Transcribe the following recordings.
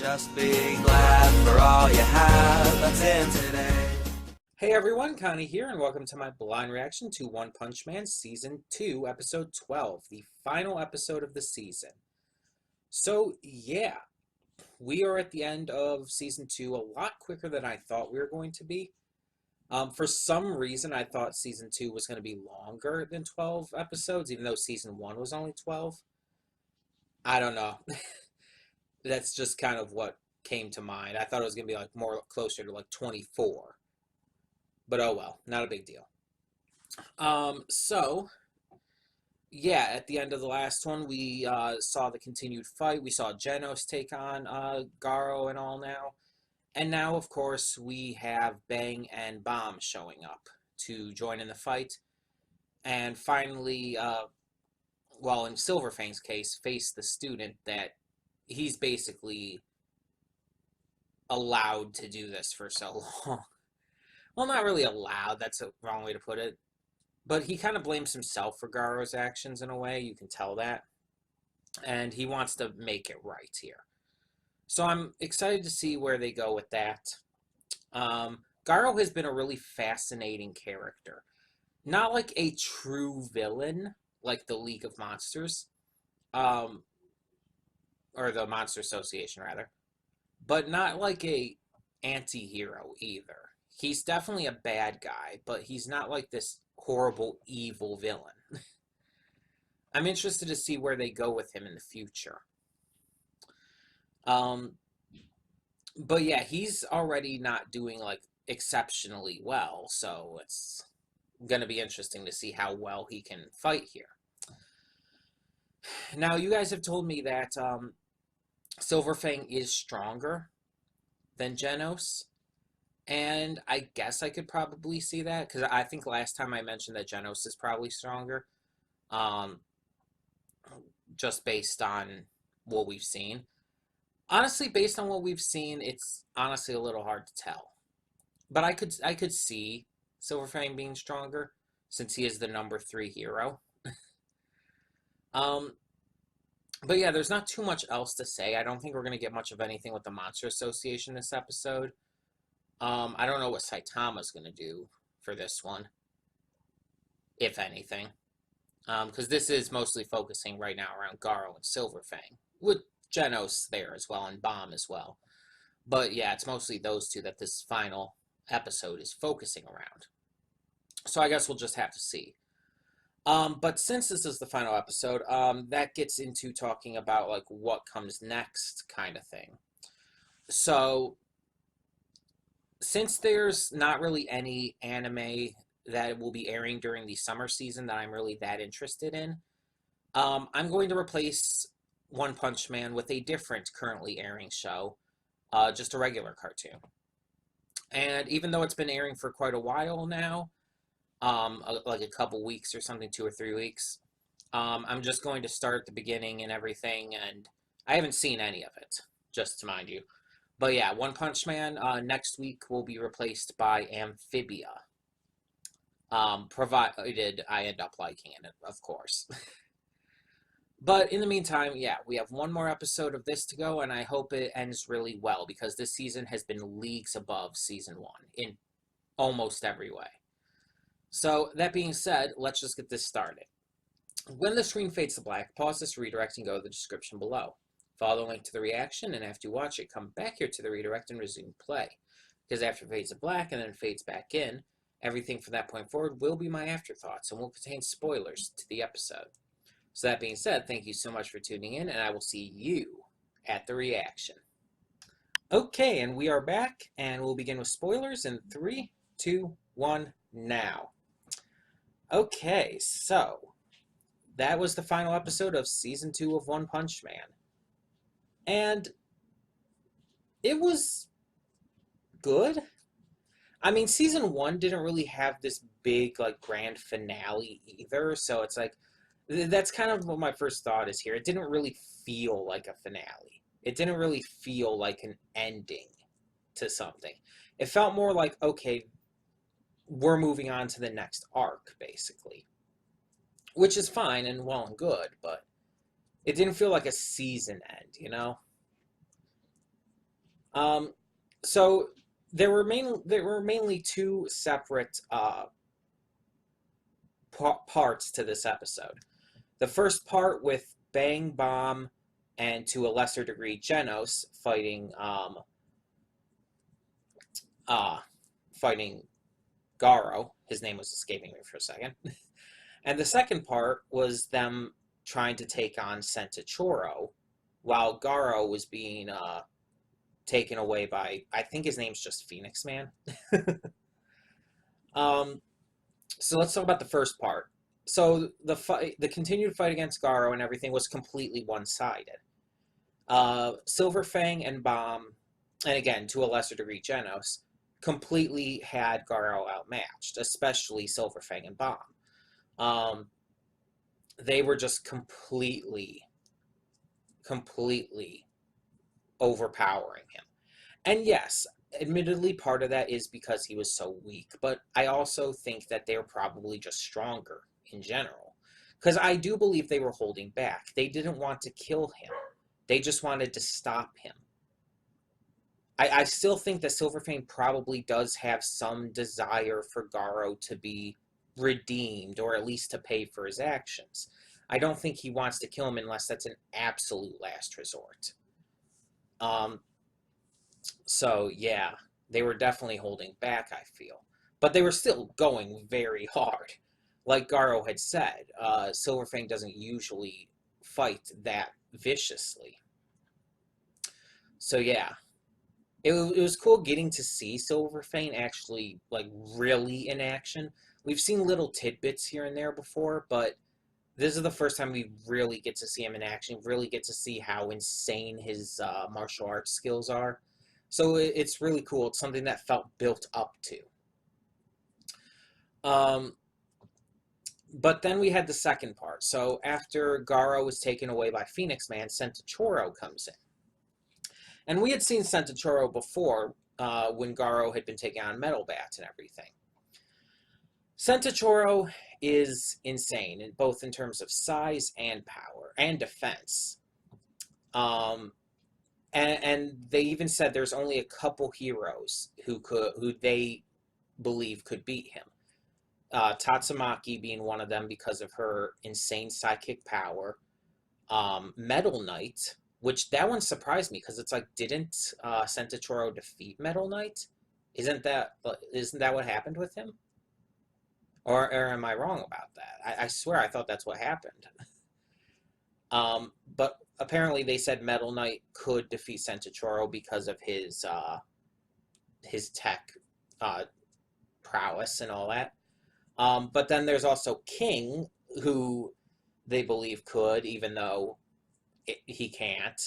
Just be glad for all you have that's in today. Hey everyone, Connie here, and welcome to my blind reaction to One Punch Man Season 2, Episode 12, the final episode of the season. So, yeah, we are at the end of Season 2 a lot quicker than I thought we were going to be. For some reason, I thought Season 2 was going to be longer than 12 episodes, even though Season 1 was only 12. I don't know. That's just kind of what came to mind. I thought it was going to be like more closer to like 24. But oh well, not a big deal. So, yeah, at the end of the last one, we saw the continued fight. We saw Genos take on Garo and all now. And now, of course, we have Bang and Bomb showing up to join in the fight. And finally, well, in Silverfang's case, face the student that he's basically allowed to do this for so long. Well, not really allowed, that's a wrong way to put it. But he kind of blames himself for Garo's actions in a way, you can tell that. And he wants to make it right here. So I'm excited to see where they go with that. Garo has been a really fascinating character. Not like a true villain, like the League of Monsters. Or the Monster Association, rather. But not like a anti-hero either. He's definitely a bad guy, but he's not like this horrible, evil villain. I'm interested to see where they go with him in the future. But yeah, he's already not doing like exceptionally well, so it's going to be interesting to see how well he can fight here. Now, you guys have told me that Silverfang is stronger than Genos. And I guess I could probably see that, because I think last time I mentioned that Genos is probably stronger. Just based on what we've seen. Honestly, based on what we've seen, it's honestly a little hard to tell. But I could see Silverfang being stronger, since he is the number 3 hero. But yeah, there's not too much else to say. I don't think we're going to get much of anything with the Monster Association this episode. I don't know what Saitama's going to do for this one, if anything. Because this is mostly focusing right now around Garo and Silverfang, with Genos there as well, and Bomb as well. But yeah, it's mostly those two that this final episode is focusing around. So I guess we'll just have to see. But since this is the final episode, that gets into talking about like what comes next kind of thing. So, since there's not really any anime that will be airing during the summer season that I'm really that interested in, I'm going to replace One Punch Man with a different currently airing show, just a regular cartoon. And even though it's been airing for quite a while now, like a couple weeks or something, 2 or 3 weeks, I'm just going to start at the beginning and everything, and I haven't seen any of it, just to mind you. But yeah, One Punch Man next week will be replaced by Amphibia. Provided I end up liking it, of course. But in the meantime, yeah, we have one more episode of this to go, and I hope it ends really well, because this season has been leagues above Season 1 in almost every way. So, that being said, let's just get this started. When the screen fades to black, pause this redirect and go to the description below. Follow the link to the reaction, and after you watch it, come back here to the redirect and resume play. Because after it fades to black and then fades back in, everything from that point forward will be my afterthoughts and will contain spoilers to the episode. So that being said, thank you so much for tuning in, and I will see you at the reaction. Okay, and we are back, and we'll begin with spoilers in 3, 2, 1, now. Okay, so that was the final episode of Season 2 of One Punch Man. And it was good. I mean, Season 1 didn't really have this big, like, grand finale either, so it's like, that's kind of what my first thought is here. It didn't really feel like a finale. It didn't really feel like an ending to something. It felt more like, okay, we're moving on to the next arc, basically. Which is fine and well and good, but it didn't feel like a season end, you know? So there were mainly two separate parts to this episode. The first part with Bang Bomb and to a lesser degree Genos uh fighting Garo. His name was escaping me for a second. And the second part was them trying to take on Sentachoro while Garo was being taken away by, I think his name's just Phoenix Man. um, so let's talk about the first part. So the continued fight against Garo and everything was completely one-sided. Silverfang and Bomb, and again, to a lesser degree, Genos, completely had Garo outmatched, especially Silverfang and Bomb. They were just completely overpowering him. And yes, admittedly, part of that is because he was so weak, but I also think that they're probably just stronger in general. Because I do believe they were holding back. They didn't want to kill him. They just wanted to stop him. I still think that Silverfang probably does have some desire for Garo to be redeemed, or at least to pay for his actions. I don't think he wants to kill him unless that's an absolute last resort. So yeah, they were definitely holding back, I feel. But they were still going very hard. Like Garo had said, Silverfang doesn't usually fight that viciously. So yeah, it was cool getting to see Silverfang actually, like, really in action. We've seen little tidbits here and there before, but this is the first time we really get to see him in action, really get to see how insane his martial arts skills are. So it's really cool. It's something that felt built up to. But then we had the second part. So after Garo was taken away by Phoenix Man, Sentachoro comes in. And we had seen Sentachoro before when Garo had been taking on Metal Bats and everything. Sentachoro is insane, both in terms of size and power and defense. And they even said there's only a couple heroes who they believe could beat him. Tatsumaki being one of them because of her insane psychic power. Metal Knight, which that one surprised me because it's like, didn't Sentachoro defeat Metal Knight? Isn't that what happened with him? Or am I wrong about that? I swear I thought that's what happened. But apparently they said Metal Knight could defeat Sentachoro because of his tech prowess and all that. But then there's also King, who they believe could, even though he can't.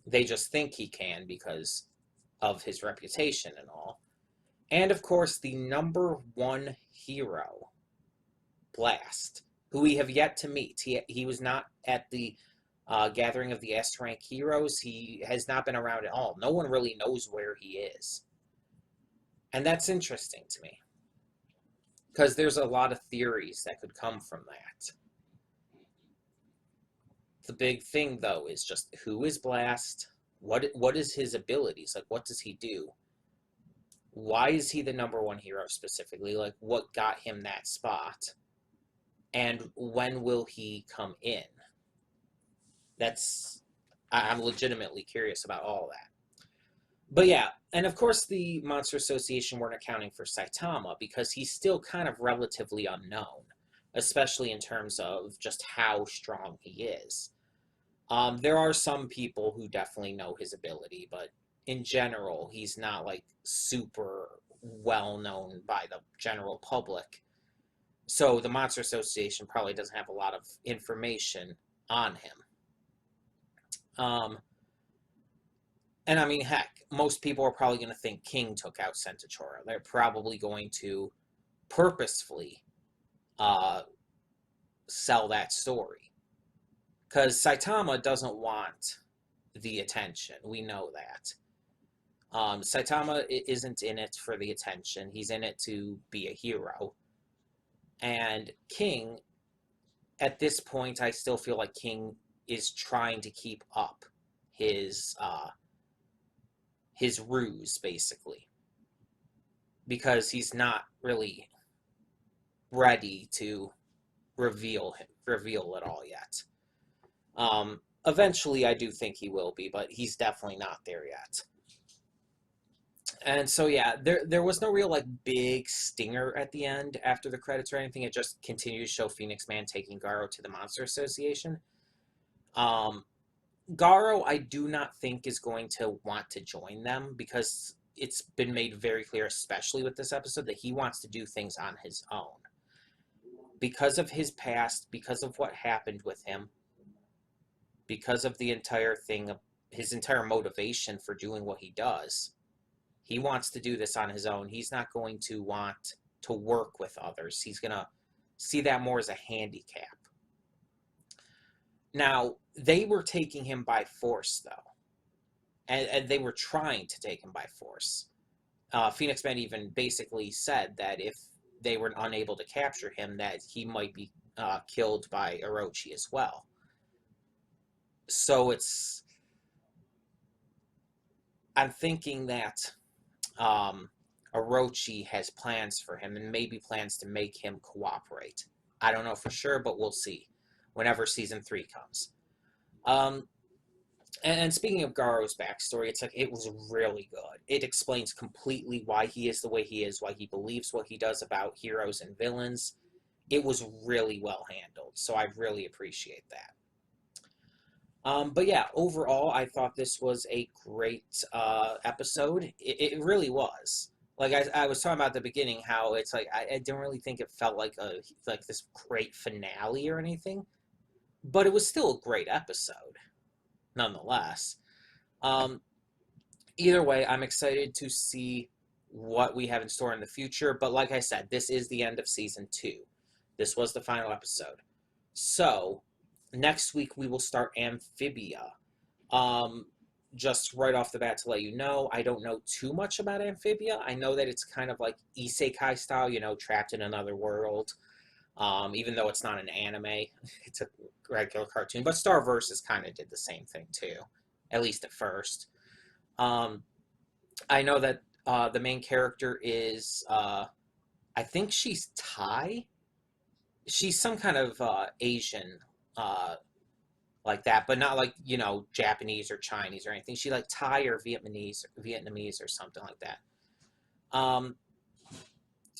They just think he can because of his reputation and all. And of course, the number one hero, Blast, who we have yet to meet. He was not at the gathering of the S-rank heroes. He has not been around at all. No one really knows where he is. And that's interesting to me, because there's a lot of theories that could come from that. The big thing, though, is just who is Blast? What is his abilities? Like, what does he do? Why is he the number one hero specifically? Like, what got him that spot? And when will he come in? I'm legitimately curious about all that. But yeah, and of course the Monster Association weren't accounting for Saitama because he's still kind of relatively unknown, especially in terms of just how strong he is. There are some people who definitely know his ability, but in general, he's not like super well known by the general public. So the Monster Association probably doesn't have a lot of information on him. And I mean, heck, most people are probably going to think King took out Sentachoro. They're probably going to purposefully sell that story. Because Saitama doesn't want the attention. We know that. Saitama isn't in it for the attention. He's in it to be a hero. And King, at this point, I still feel like King is trying to keep up his his ruse, basically, because he's not really ready to reveal it all yet. Eventually, I do think he will be, but he's definitely not there yet. And so, yeah, there was no real, like, big stinger at the end after the credits or anything. It just continued to show Phoenix Man taking Garo to the Monster Association. Garo, I do not think is going to want to join them, because it's been made very clear, especially with this episode, that he wants to do things on his own. Because of his past, because of what happened with him, because of the entire thing, his entire motivation for doing what he does, he wants to do this on his own. He's not going to want to work with others. He's going to see that more as a handicap. Now, they were taking him by force, though. And they were trying to take him by force. Phoenix Man even basically said that if they were unable to capture him, that he might be killed by Orochi as well. So I'm thinking that Orochi has plans for him, and maybe plans to make him cooperate. I don't know for sure, but we'll see whenever season 3 comes. And speaking of Garo's backstory, it's like, it was really good. It explains completely why he is the way he is, why he believes what he does about heroes and villains. It was really well handled, so I really appreciate that. But yeah, overall, I thought this was a great episode. It really was. Like I was talking about at the beginning, how it's like I didn't really think it felt like this great finale or anything, but it was still a great episode, nonetheless. Either way, I'm excited to see what we have in store in the future. But like I said, this is the end of season 2. This was the final episode. So next week we will start Amphibia. Just right off the bat to let you know, I don't know too much about Amphibia. I know that it's kind of like isekai style, trapped in another world. Even though it's not an anime, it's a regular cartoon. But Starverse kind of did the same thing too, at least at first. I know that the main character is, I think she's Thai. She's some kind of Asian, like that, but not like, Japanese or Chinese or anything. She like Thai or Vietnamese or something like that.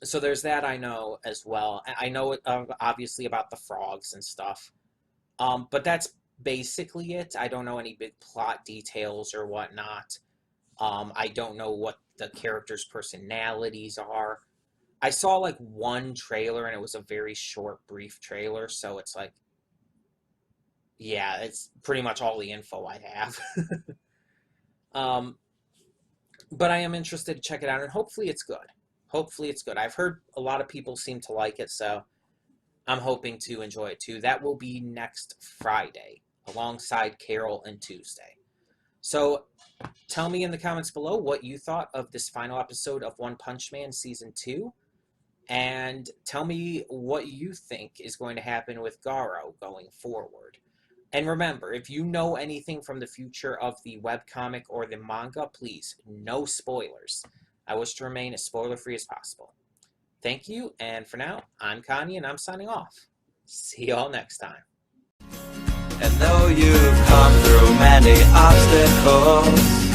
So there's that I know as well. I know obviously about the frogs and stuff. But that's basically it. I don't know any big plot details or whatnot. I don't know what the characters' personalities are. I saw like one trailer, and it was a very short, brief trailer, so it's like, yeah, it's pretty much all the info I have. But I am interested to check it out, and hopefully it's good. Hopefully it's good. I've heard a lot of people seem to like it, so I'm hoping to enjoy it too. That will be next Friday, alongside Carol and Tuesday. So tell me in the comments below what you thought of this final episode of One Punch Man Season 2. And tell me what you think is going to happen with Garo going forward. And remember, if you know anything from the future of the webcomic or the manga, please, no spoilers. I wish to remain as spoiler-free as possible. Thank you, and for now, I'm Connie, and I'm signing off. See y'all next time. And though you've come through many obstacles,